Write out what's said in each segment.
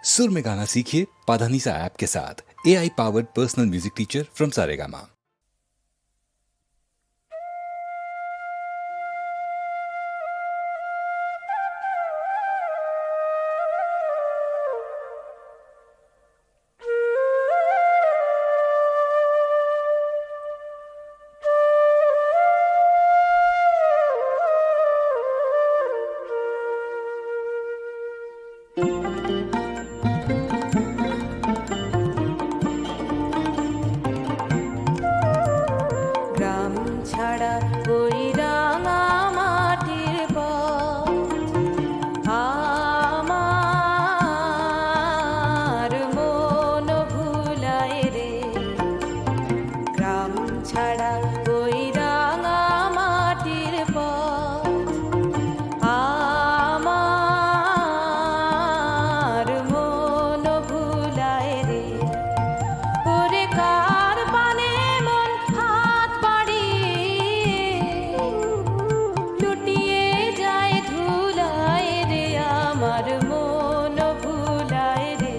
सुर में गाना सीखिए पाधानीसा ऐप के साथ। AI powered personal music teacher from Saregama. গ্রাম ছাড়া ওই রাঙা মাটির পথ আমার মন ভুলায় রে। গ্রাম ছাড়া ওই রাঙা মাটির পথ আমার মন ভুলায় রে। ওরে কার পানে মন হাত বাড়িয়ে লুটিয়ে যায় ধুলায় রে, আমার মন ভুলায় রে।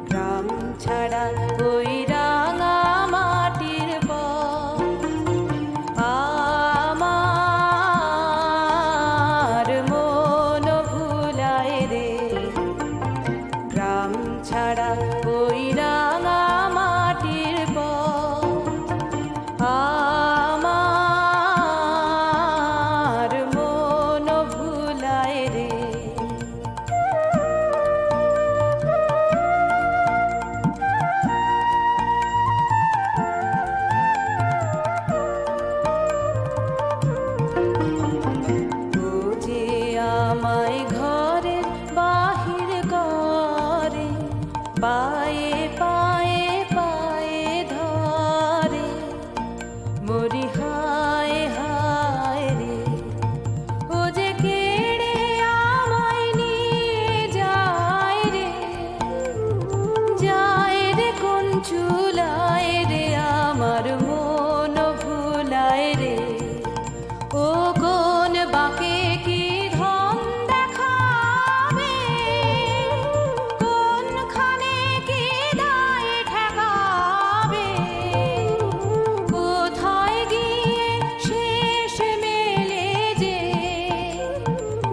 গ্রাম ছাড়া ওই রাঙা মাটির পথ আমার মন ভুলায় রে। গ্রাম ছাড়া ওই রাঙা মাটির পথ আমার মন ভুলায় রে। ও যে আমায় ঘরের বাহির করে, পায়ে পায়ে পায়ে ধরে, মরি হায় হায় রে। ও যে কেড়ে আমায় নিয়ে যায় রে, যায় রে কোন চুলায় রে, আমার মন ভুলায় রে। ও কোন বাঁকে কি ধন দেখাবে, কোনখানে কি দায় ঠেকাবে, কোথায় গিয়ে শেষ মেলে যে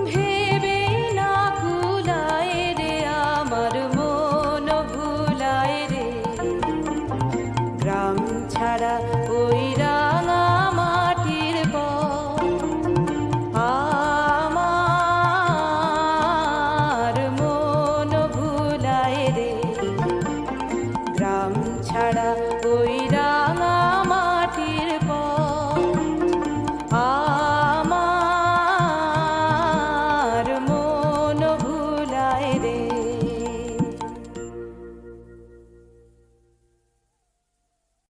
ভেবে না কুলায় রে, আমার মন ভুলায় রে। গ্রাম ছাড়া ওই রাঙা মাটির পথ আমার মন ভুলায় রে। গ্রাম ছাড়া ওই